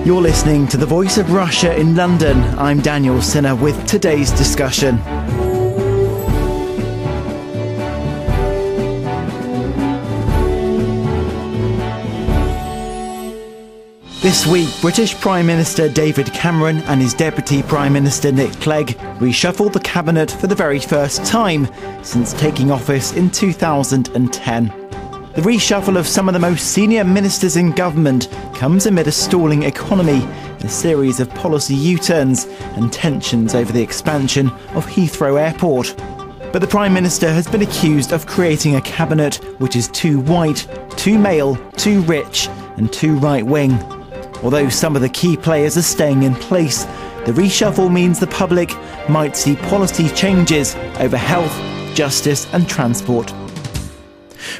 You're listening to The Voice of Russia in London. I'm Daniel Cinna with today's discussion. This week, British Prime Minister David Cameron and his Deputy Prime Minister Nick Clegg reshuffled the cabinet for the very first time since taking office in 2010. The reshuffle of some of the most senior ministers in government comes amid a stalling economy, a series of policy U-turns and tensions over the expansion of Heathrow Airport. But the Prime Minister has been accused of creating a cabinet which is too white, too male, too rich and too right-wing. Although some of the key players are staying in place, the reshuffle means the public might see policy changes over health, justice and transport.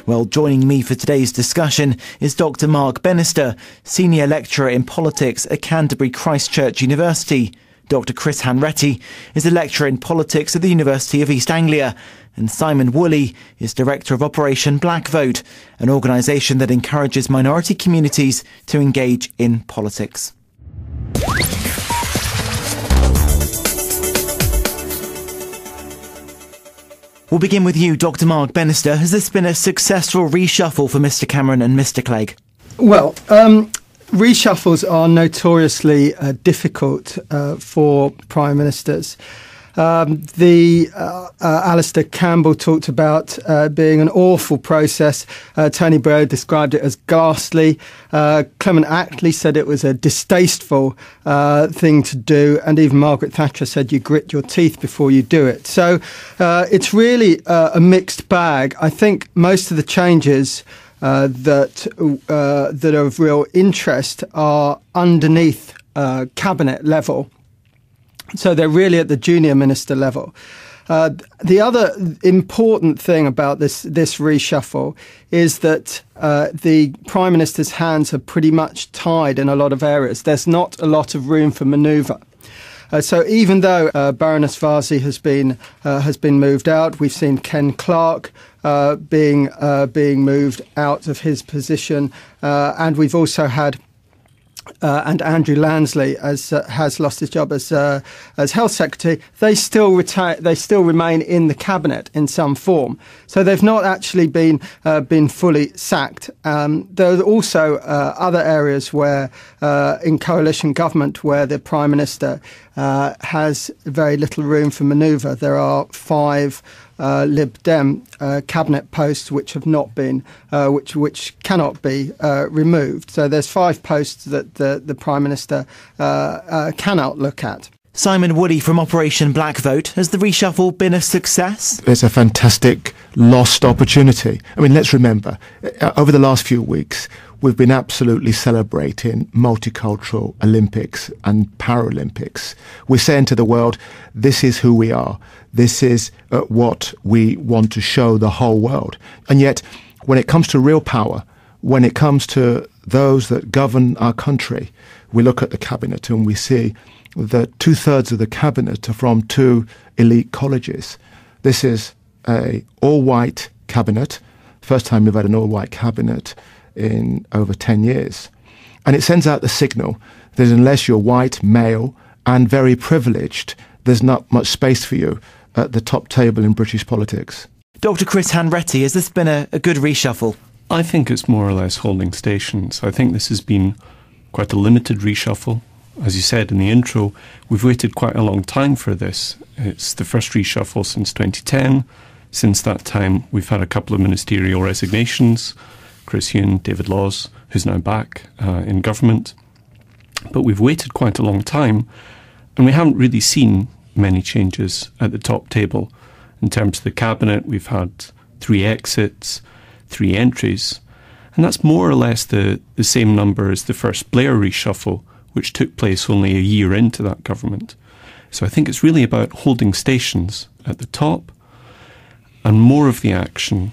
Well, joining me for today's discussion is Dr. Mark Bennister, Senior Lecturer in Politics at Canterbury Christchurch University. Dr. Chris Hanretty is a Lecturer in Politics at the University of East Anglia. And Simon Woolley is Director of Operation Black Vote, an organisation that encourages minority communities to engage in politics. We'll begin with you, Dr. Mark Bennister. Has this been a successful reshuffle for Mr. Cameron and Mr. Clegg? Well, reshuffles are notoriously difficult for prime ministers. Alistair Campbell talked about being an awful process. Tony Blair described it as ghastly. Clement Attlee said it was a distasteful thing to do, and even Margaret Thatcher said you grit your teeth before you do it. So it's really a mixed bag. I think most of the changes that are of real interest are underneath cabinet level. So they're really at the junior minister level. The other important thing about this reshuffle is that the Prime Minister's hands are pretty much tied in a lot of areas. There's not a lot of room for manoeuvre. So even though Baroness Varsi has been moved out, we've seen Ken Clarke being moved out of his position, and we've also had and Andrew Lansley has lost his job as Health Secretary. They still remain in the cabinet in some form. So they've not actually been fully sacked. There are also other areas where in coalition government where the Prime Minister has very little room for manoeuvre. There are 5 Lib Dem cabinet posts which have not been, which cannot be removed. So there's 5 posts that the Prime Minister cannot look at. Simon Woolley from Operation Black Vote. Has the reshuffle been a success? It's a fantastic lost opportunity. I mean, let's remember, over the last few weeks, we've been absolutely celebrating multicultural Olympics and Paralympics. We're saying to the world, this is who we are. This is what we want to show the whole world. And yet, when it comes to real power, when it comes to those that govern our country, we look at the cabinet and we see that 2/3 of the cabinet are from 2 elite colleges. This is a all-white cabinet. First time we've had an all-white cabinet in over 10 years. And it sends out the signal that unless you're white, male, and very privileged, there's not much space for you at the top table in British politics. Dr. Chris Hanretty, has this been a good reshuffle? I think it's more or less holding stations. I think this has been quite a limited reshuffle. As you said in the intro, we've waited quite a long time for this. It's the first reshuffle since 2010. Since that time, we've had a couple of ministerial resignations. Chris Huhne, David Laws, who's now back in government. But we've waited quite a long time, and we haven't really seen many changes at the top table. In terms of the cabinet, we've had 3 exits, 3 entries, and that's more or less the same number as the first Blair reshuffle, which took place only a year into that government. So I think it's really about holding stations at the top, and more of the action,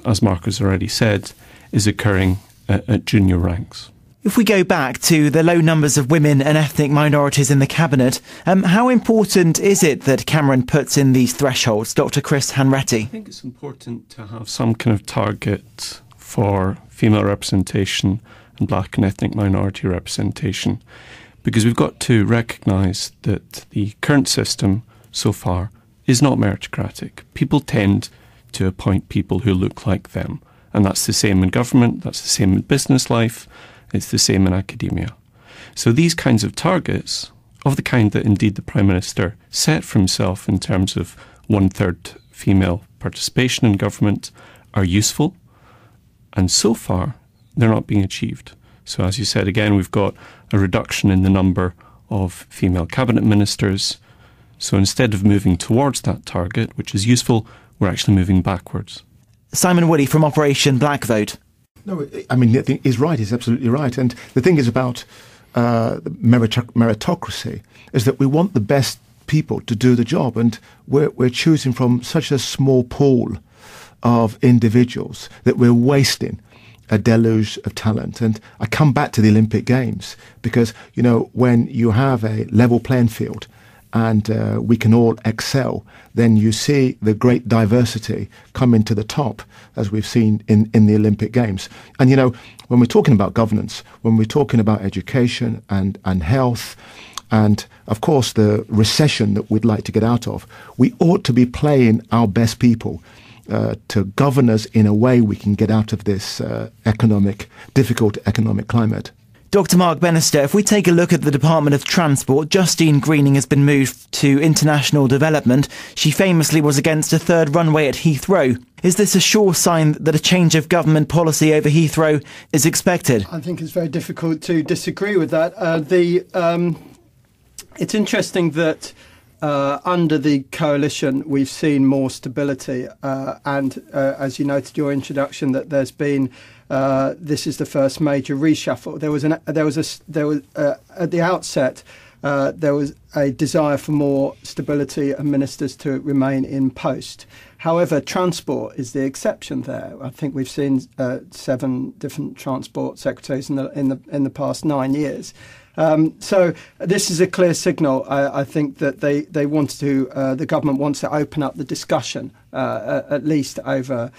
as Mark has already said, is occurring at junior ranks. If we go back to the low numbers of women and ethnic minorities in the cabinet, how important is it that Cameron puts in these thresholds? Dr. Chris Hanretty. I think it's important to have some kind of target for female representation and black and ethnic minority representation, because we've got to recognise that the current system so far is not meritocratic. People tend to appoint people who look like them, and that's the same in government, that's the same in business life, it's the same in academia. So these kinds of targets, of the kind that indeed the Prime Minister set for himself in terms of 1/3 female participation in government, are useful, and so far they're not being achieved. So as you said, again, we've got a reduction in the number of female cabinet ministers. So instead of moving towards that target, which is useful, we're actually moving backwards. Simon Woolley from Operation Black Vote. No, I mean, he's right. He's absolutely right. And the thing is about meritocracy is that we want the best people to do the job, and we're choosing from such a small pool of individuals that we're wasting a deluge of talent. And I come back to the Olympic Games because, you know, when you have a level playing field and we can all excel, then you see the great diversity coming to the top, as we've seen in the Olympic Games. And, you know, when we're talking about governance, when we're talking about education and health, and, of course, the recession that we'd like to get out of, we ought to be playing our best people to govern us in a way we can get out of this difficult economic climate. Dr. Mark Bennister, if we take a look at the Department of Transport, Justine Greening has been moved to international development. She famously was against a third runway at Heathrow. Is this a sure sign that a change of government policy over Heathrow is expected? I think it's very difficult to disagree with that. It's interesting that under the coalition we've seen more stability, and as you noted your introduction, that there's been this is the first major reshuffle. There was at the outset there was a desire for more stability and ministers to remain in post. However, transport is the exception there. I think we've seen 7 different transport secretaries in the past 9 years. So this is a clear signal. I think that they want to, the government wants to open up the discussion, at least over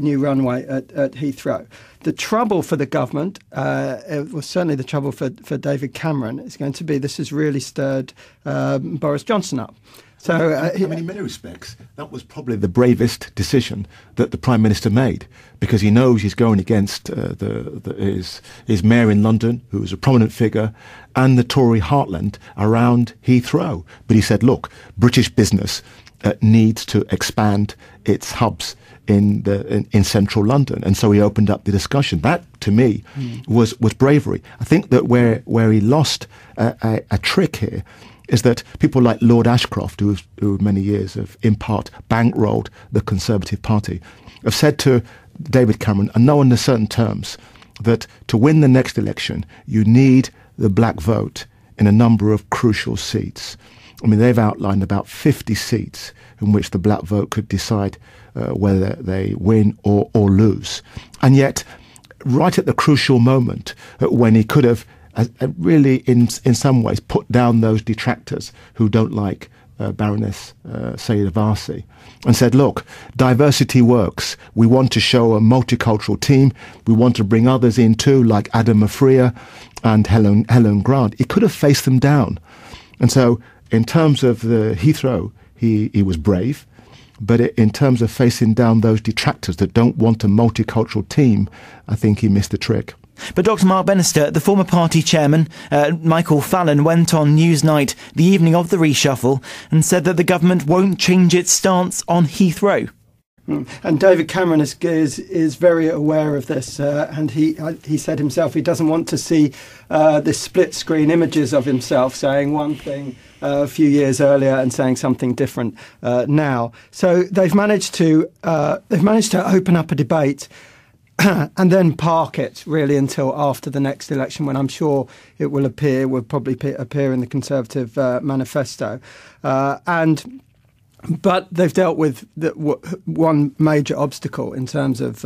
new runway at Heathrow. The trouble for the government, it was certainly the trouble for David Cameron, is going to be this has really stirred Boris Johnson up. So, I mean, in many respects, that was probably the bravest decision that the Prime Minister made, because he knows he's going against his mayor in London, who is a prominent figure, and the Tory heartland around Heathrow. But he said, look, British business needs to expand its hubs in central London, and so he opened up the discussion. That, to me, was bravery. I think that where he lost a trick here is that people like Lord Ashcroft, who many years have in part bankrolled the Conservative Party, have said to David Cameron, and no in certain terms, that to win the next election, you need the black vote in a number of crucial seats. I mean, they've outlined about 50 seats in which the black vote could decide whether they win or lose. And yet, right at the crucial moment, when he could have really, in some ways, put down those detractors who don't like Baroness Sayeda Varsi, and said, look, diversity works. We want to show a multicultural team. We want to bring others in too, like Adam Mafria and Helen Grant. He could have faced them down. And so, in terms of the Heathrow, he was brave. But in terms of facing down those detractors that don't want a multicultural team, I think he missed the trick. But Dr. Mark Bennister, the former party chairman, Michael Fallon, went on Newsnight the evening of the reshuffle and said that the government won't change its stance on Heathrow. And David Cameron is very aware of this, and he said himself he doesn't want to see the split screen images of himself saying one thing a few years earlier and saying something different now. So they've managed to open up a debate and then park it really until after the next election, when I'm sure it will probably appear in the Conservative manifesto. But they've dealt with one major obstacle in terms of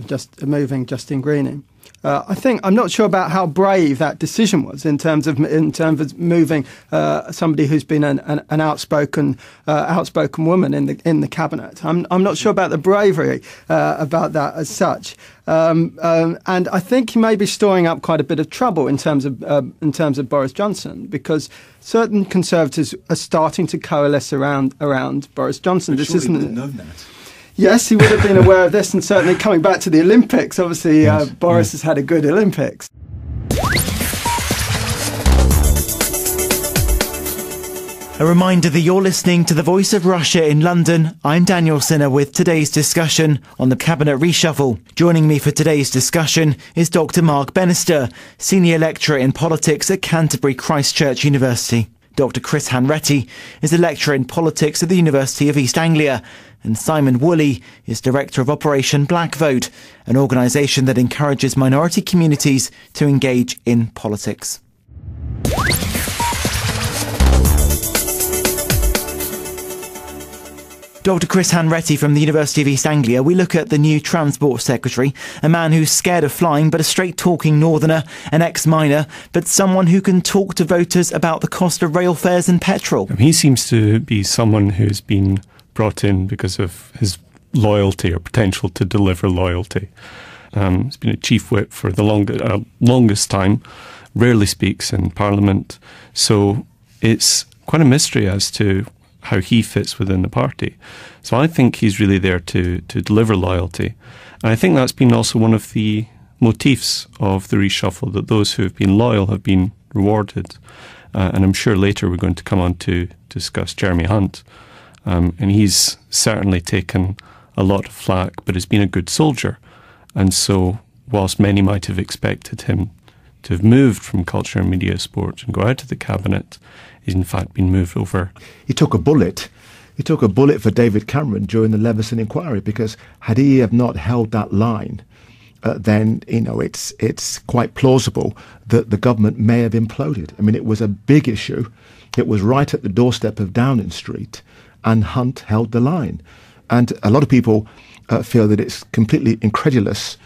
just moving Justine Greening. I think I'm not sure about how brave that decision was in terms of moving somebody who's been an outspoken woman in the cabinet. I'm not sure about the bravery about that as such. And I think he may be storing up quite a bit of trouble in terms of Boris Johnson, because certain Conservatives are starting to coalesce around Boris Johnson. But surely he would have known that. Yes, he would have been aware of this, and certainly coming back to the Olympics, obviously yes, Boris has had a good Olympics. A reminder that you're listening to The Voice of Russia in London. I'm Daniel Cinna with today's discussion on the Cabinet reshuffle. Joining me for today's discussion is Dr. Mark Bennister, Senior Lecturer in Politics at Canterbury Christ Church University. Dr. Chris Hanretty is a lecturer in politics at the University of East Anglia, and Simon Woolley is Director of Operation Black Vote, an organisation that encourages minority communities to engage in politics. Dr. Chris Hanretty from the University of East Anglia, we look at the new Transport Secretary, a man who's scared of flying but a straight-talking northerner, an ex-miner, but someone who can talk to voters about the cost of rail fares and petrol. He seems to be someone who's been brought in because of his loyalty or potential to deliver loyalty. He's been a chief whip for the longest time, rarely speaks in Parliament, so it's quite a mystery as to how he fits within the party. So I think he's really there to deliver loyalty. And I think that's been also one of the motifs of the reshuffle, that those who have been loyal have been rewarded. And I'm sure later we're going to come on to discuss Jeremy Hunt. And he's certainly taken a lot of flack, but has been a good soldier. And so whilst many might have expected him to have moved from culture and media sports and go out of the cabinet, he's in fact been moved over. He took a bullet. He took a bullet for David Cameron during the Leveson inquiry, because had he have not held that line, then it's quite plausible that the government may have imploded. I mean, it was a big issue. It was right at the doorstep of Downing Street, and Hunt held the line. And a lot of people feel that it's completely incredulous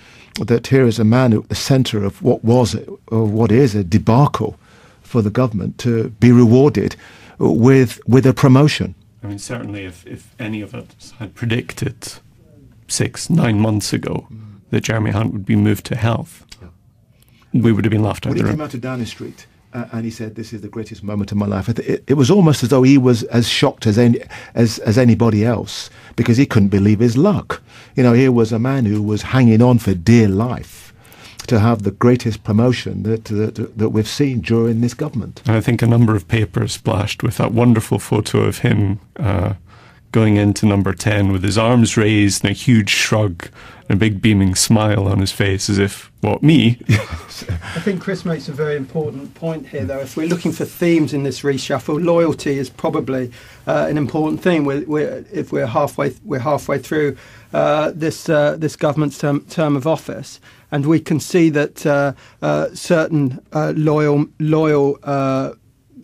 that here is a man at the centre of what is a debacle for the government to be rewarded with a promotion. I mean, certainly if any of us had predicted 6-9 months ago that Jeremy Hunt would be moved to health, we would have been laughed out When the he room. came out to Downing Street and he said, "This is the greatest moment of my life," it was almost as though he was as shocked as anybody else, because he couldn't believe his luck. Here was a man who was hanging on for dear life to have the greatest promotion that we've seen during this government. And I think a number of papers splashed with that wonderful photo of him going into number 10 with his arms raised and a huge shrug and a big beaming smile on his face, as if, what, me? I think Chris makes a very important point here, though. If we're looking for themes in this reshuffle, loyalty is probably an important theme. If we're halfway through this government's term of office, and we can see that certain loyal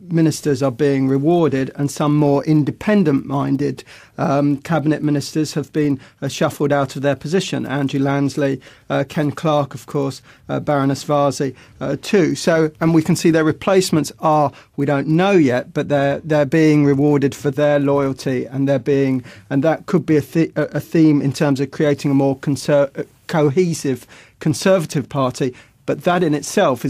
ministers are being rewarded, and some more independent-minded cabinet ministers have been shuffled out of their position. Andrew Lansley, Ken Clarke, of course, Baroness Varzi too. So, and we can see their replacements are, we don't know yet, but they're being rewarded for their loyalty, and that could be a theme in terms of creating a more cohesive Conservative Party. But that in itself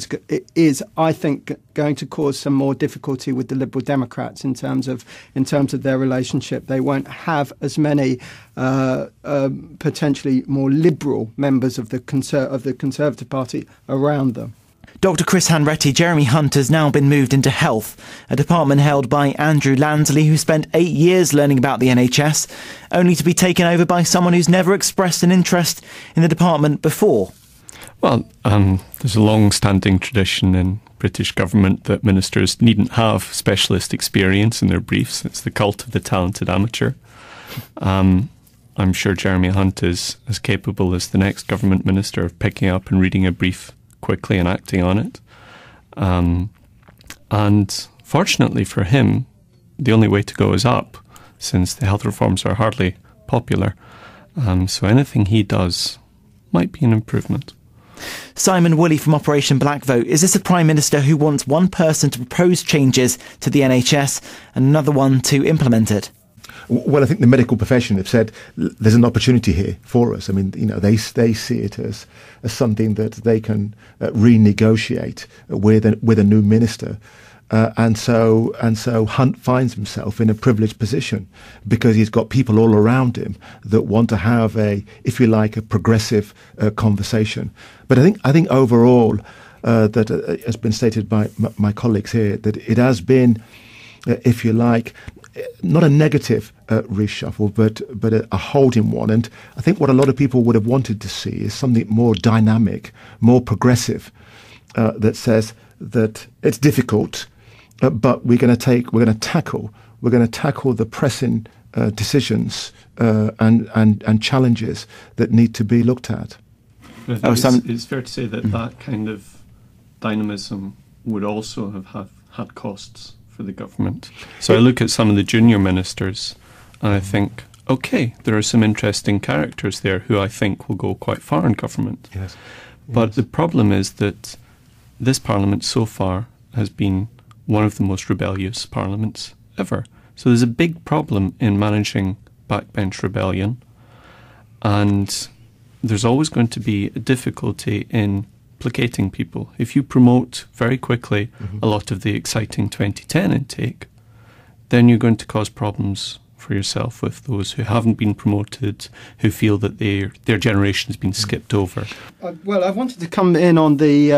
is, I think, going to cause some more difficulty with the Liberal Democrats in terms of their relationship. They won't have as many potentially more liberal members of the Conservative Party around them. Dr. Chris Hanretty, Jeremy Hunt has now been moved into health, a department held by Andrew Lansley, who spent 8 years learning about the NHS, only to be taken over by someone who's never expressed an interest in the department before. Well, there's a long-standing tradition in British government that ministers needn't have specialist experience in their briefs. It's the cult of the talented amateur. I'm sure Jeremy Hunt is as capable as the next government minister of picking up and reading a brief quickly and acting on it. And fortunately for him, the only way to go is up, since the health reforms are hardly popular. So anything he does might be an improvement. Simon Woolley from Operation Black Vote. Is this a Prime Minister who wants one person to propose changes to the NHS and another one to implement it? Well, I think the medical profession have said there's an opportunity here for us. I mean, they see it as something that they can renegotiate with a new minister. And so Hunt finds himself in a privileged position because he's got people all around him that want to have if you like, a progressive conversation. But I think overall, that has been stated by my colleagues here, that it has been, if you like, not a negative reshuffle, but a holding one. And I think what a lot of people would have wanted to see is something more dynamic, more progressive, that says that it's difficult, but we're going to tackle the pressing decisions and challenges that need to be looked at. It's fair to say that that kind of dynamism would also have had costs for the government. So I look at some of the junior ministers and I think, okay, there are some interesting characters there who I think will go quite far in government. Yes. But the problem is that this parliament so far has been one of the most rebellious parliaments ever. So there's a big problem in managing backbench rebellion, and there's always going to be a difficulty in placating people. If you promote very quickly a lot of the exciting 2010 intake, then you're going to cause problems for yourself with those who haven't been promoted, who feel that their generation has been skipped over. Well, I wanted to come in on the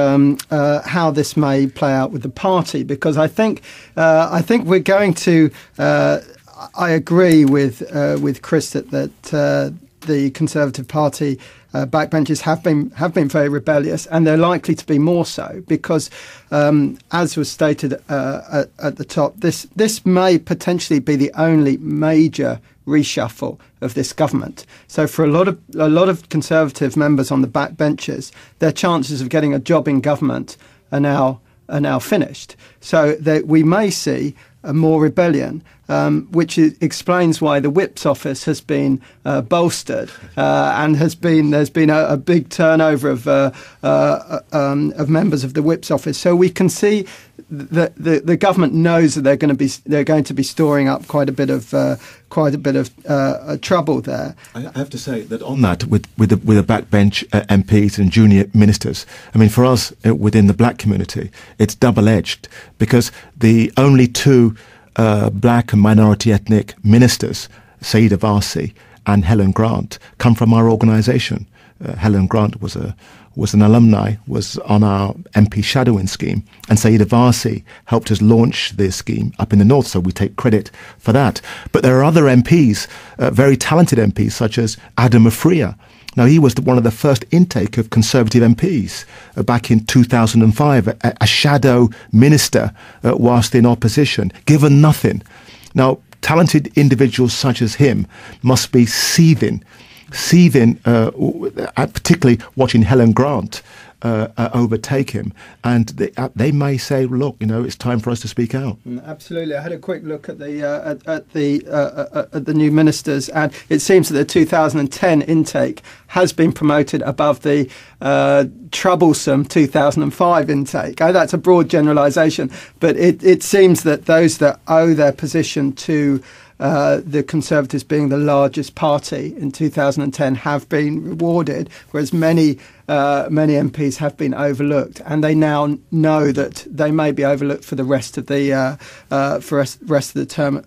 how this may play out with the party, because I think we're going to. I agree with Chris that the Conservative Party backbenchers have been very rebellious, and they're likely to be more so because, as was stated at the top, this may potentially be the only major reshuffle of this government. So for a lot of Conservative members on the backbenches, their chances of getting a job in government are now finished. So that we may see more rebellion, which explains why the Whip's office has been bolstered and there's been a big turnover of members of the Whip's office. So we can see that the government knows that they're going to be storing up quite a bit of trouble there. I have to say that on that, with the backbench MPs and junior ministers, I mean, for us within the black community, it's double-edged because the only two black and minority ethnic ministers, Saida Varsi and Helen Grant, come from our organisation. Helen Grant was an alumni, was on our MP shadowing scheme, and Saida Varsi helped us launch this scheme up in the north, so we take credit for that. But there are other MPs, very talented MPs, such as Adam Afriya. Now, he was one of the first intake of Conservative MPs back in 2005, a shadow minister whilst in opposition, given nothing. Now, talented individuals such as him must be seething, particularly watching Helen Grant overtake him, and they may say, "Look, it's time for us to speak out." Absolutely, I had a quick look at the new ministers, and it seems that the 2010 intake has been promoted above the troublesome 2005 intake. That's a broad generalisation, but it seems that those that owe their position to the Conservatives being the largest party in 2010 have been rewarded, whereas many MPs have been overlooked, and they now know that they may be overlooked for the rest of the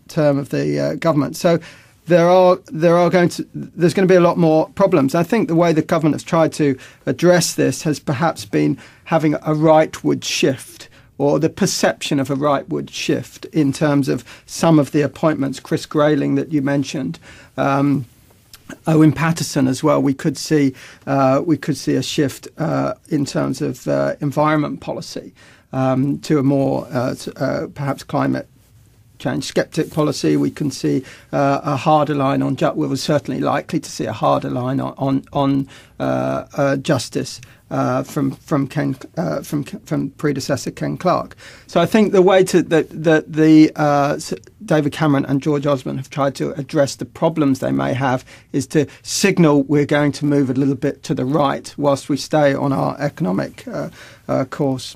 term of the government. So there's going to be a lot more problems. I think the way the government has tried to address this has perhaps been having a rightward shift, or the perception of a rightward shift in terms of some of the appointments. Chris Grayling that you mentioned, Owen Paterson as well. We could see a shift in terms of environment policy to a more perhaps climate change sceptic policy. We can see a harder line on we were certainly likely to see a harder line on justice from predecessor Ken Clarke. So I think the way that David Cameron and George Osborne have tried to address the problems they may have is to signal we're going to move a little bit to the right whilst we stay on our economic course.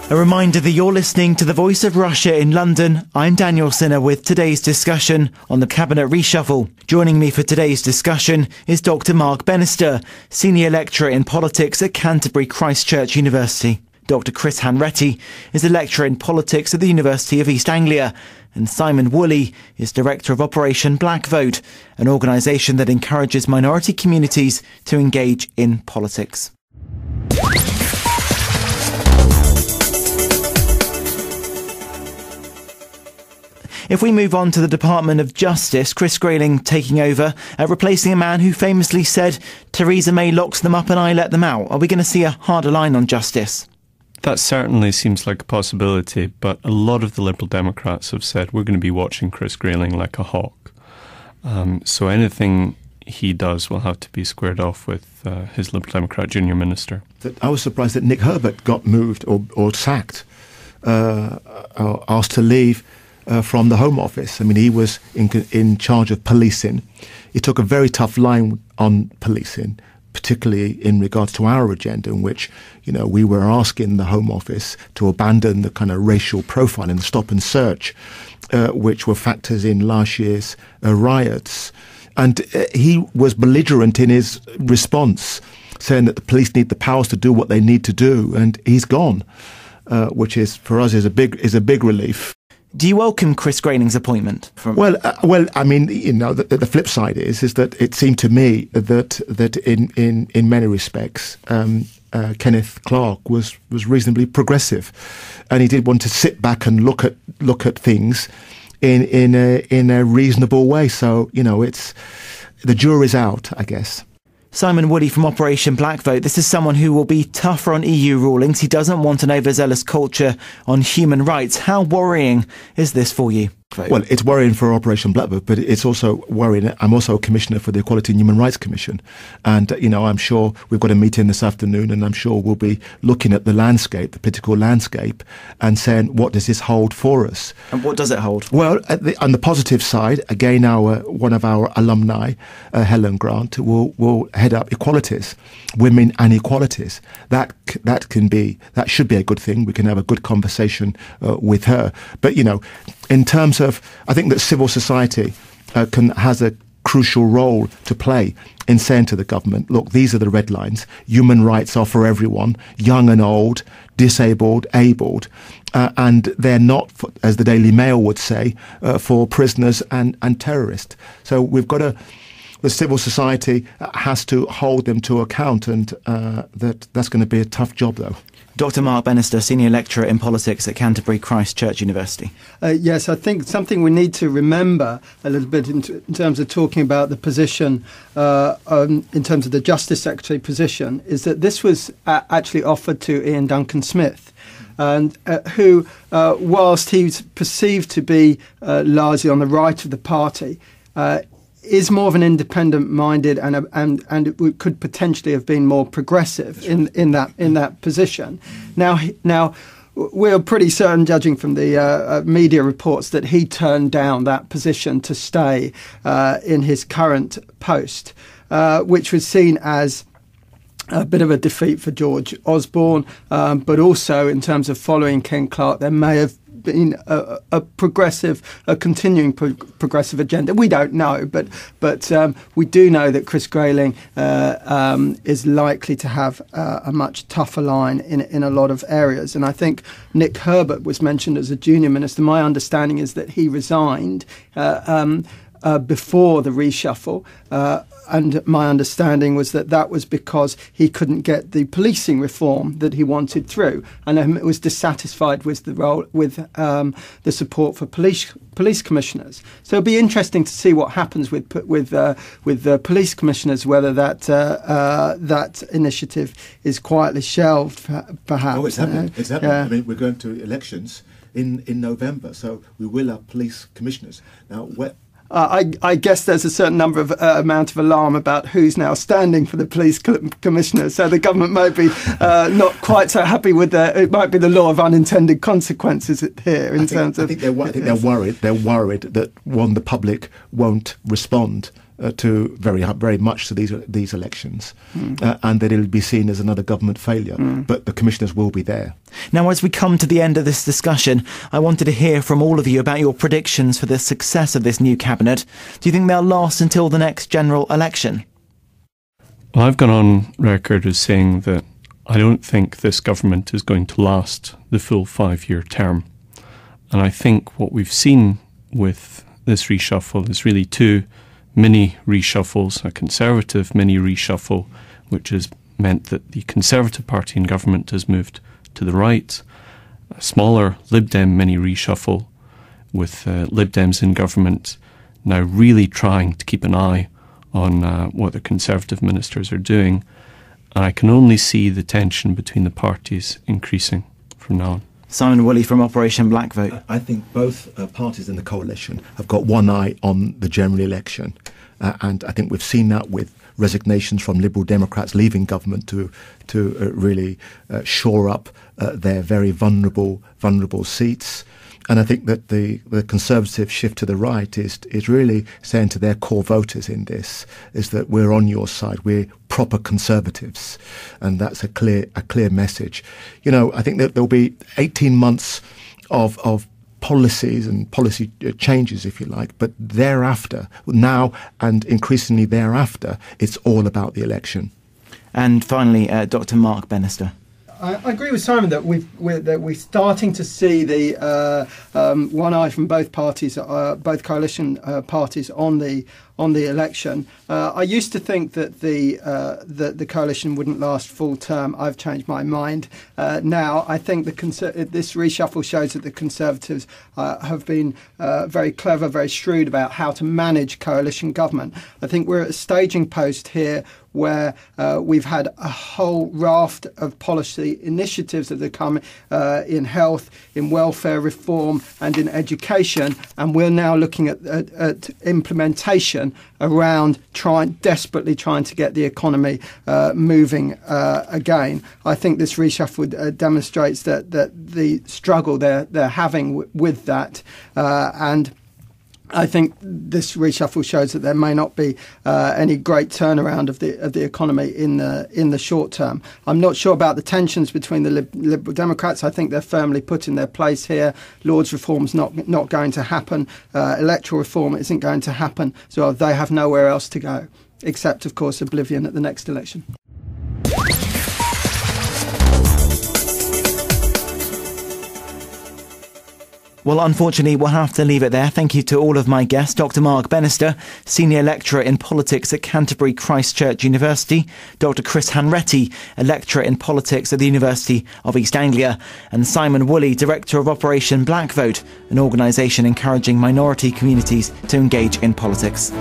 A reminder that you're listening to The Voice of Russia in London. I'm Daniel Cinna with today's discussion on the Cabinet reshuffle. Joining me for today's discussion is Dr. Mark Bennister, Senior Lecturer in Politics at Canterbury Christ Church University. Dr. Chris Hanretty is a lecturer in politics at the University of East Anglia. And Simon Woolley is Director of Operation Black Vote, an organisation that encourages minority communities to engage in politics. If we move on to the Department of Justice, Chris Grayling taking over, replacing a man who famously said, Theresa May locks them up and I let them out. Are we going to see a harder line on justice? That certainly seems like a possibility, but a lot of the Liberal Democrats have said we're going to be watching Chris Grayling like a hawk. So anything he does will have to be squared off with his Liberal Democrat junior minister. I was surprised that Nick Herbert got moved or sacked, or asked to leave from the Home Office. I mean, he was in charge of policing. He took a very tough line on policing, particularly in regards to our agenda, in which, we were asking the Home Office to abandon the kind of racial profiling, the stop and search, which were factors in last year's riots. And he was belligerent in his response, saying that the police need the powers to do what they need to do, and he's gone, which is, for us, is a big relief. Do you welcome Chris Grayling's appointment? Well, I mean, the flip side is that it seemed to me that in many respects, Kenneth Clarke was reasonably progressive, and he did want to sit back and look at things in a reasonable way. So it's the jury's out, I guess. Simon Woolley from Operation Black Vote. This is someone who will be tougher on EU rulings. He doesn't want an overzealous culture on human rights. How worrying is this for you? Well, it's worrying for Operation Black Vote, but it's also worrying. I'm also a commissioner for the Equality and Human Rights Commission. And, I'm sure we've got a meeting this afternoon, and I'm sure we'll be looking at the landscape, the political landscape, and saying, what does this hold for us? And what does it hold? Well, on the positive side, again, one of our alumni, Helen Grant, will head up equalities, women and equalities. That should be a good thing. We can have a good conversation with her. But, in terms of, I think that civil society has a crucial role to play in saying to the government, look, these are the red lines. Human rights are for everyone, young and old, disabled, abled, and they're not, as the Daily Mail would say, for prisoners and terrorists. So the civil society has to hold them to account, and that's going to be a tough job, though. Dr. Mark Bennister, Senior Lecturer in Politics at Canterbury Christ Church University. Yes, I think something we need to remember a little bit in terms of talking about the position, in terms of the Justice Secretary position, is that this was actually offered to Ian Duncan Smith, and who, whilst he's perceived to be largely on the right of the party, is more of an independent-minded and it could potentially have been more progressive in that position. Now we're pretty certain, judging from the media reports, that he turned down that position to stay in his current post, which was seen as a bit of a defeat for George Osborne, but also in terms of following Ken Clarke, there may have been a continuing progressive agenda. We don't know, but we do know that Chris Grayling is likely to have a much tougher line in a lot of areas. And I think Nick Herbert was mentioned as a junior minister. My understanding is that he resigned before the reshuffle. And my understanding was that was because he couldn't get the policing reform that he wanted through, and was dissatisfied with the support for police commissioners. So it'll be interesting to see what happens with the police commissioners, whether that initiative is quietly shelved, perhaps. Oh, it's happening. It's happening. Yeah. I mean, we're going to elections in November, so we will have police commissioners now. I guess there's a certain number of amount of alarm about who's now standing for the police commissioners. So the government might be not quite so happy with it might be the law of unintended consequences here. I think they're worried. They're worried that the public won't respond to very much to these elections, and that it'll be seen as another government failure. But the commissioners will be there. Now, as we come to the end of this discussion, I wanted to hear from all of you about your predictions for the success of this new cabinet. Do you think they'll last until the next general election? Well, I've gone on record as saying that I don't think this government is going to last the full 5-year term. And I think what we've seen with this reshuffle is really two mini reshuffles, a Conservative mini reshuffle, which has meant that the Conservative Party in government has moved to the right, a smaller Lib Dem mini reshuffle with Lib Dems in government now really trying to keep an eye on what the Conservative ministers are doing. And I can only see the tension between the parties increasing from now on. Simon Woolley from Operation Black Vote. I think both parties in the coalition have got one eye on the general election. And I think we've seen that with resignations from Liberal Democrats leaving government to really shore up their very vulnerable seats. And I think that the Conservative shift to the right is really saying to their core voters in this is that we're on your side. We're proper Conservatives, and that's a clear message. You know, I think that there'll be 18 months of policies and policy changes, if you like, but thereafter, now and increasingly thereafter, it's all about the election. And finally, Dr. Mark Bennister. I agree with Simon that we're starting to see the one eye from both parties, both coalition parties on the election. I used to think that the coalition wouldn't last full term. I've changed my mind now. I think this reshuffle shows that the Conservatives have been very clever, very shrewd about how to manage coalition government. I think we're at a staging post here where we've had a whole raft of policy initiatives that have come in health, in welfare reform and in education, and we're now looking at implementation around desperately trying to get the economy moving again. I think this reshuffle demonstrates that the struggle they're having with that, and I think this reshuffle shows that there may not be any great turnaround of the economy in the short term. I'm not sure about the tensions between the Liberal Democrats. I think they're firmly put in their place here. Lords reform's not going to happen. Electoral reform isn't going to happen. So they have nowhere else to go, except, of course, oblivion at the next election. Well, unfortunately, we'll have to leave it there. Thank you to all of my guests. Dr. Mark Bennister, Senior Lecturer in Politics at Canterbury Christ Church University. Dr. Chris Hanretty, a Lecturer in Politics at the University of East Anglia. And Simon Woolley, Director of Operation Black Vote, an organisation encouraging minority communities to engage in politics.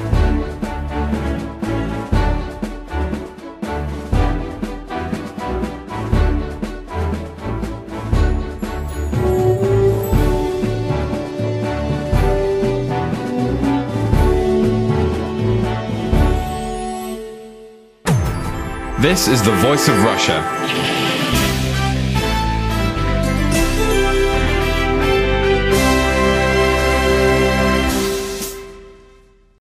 This is the voice of Russia.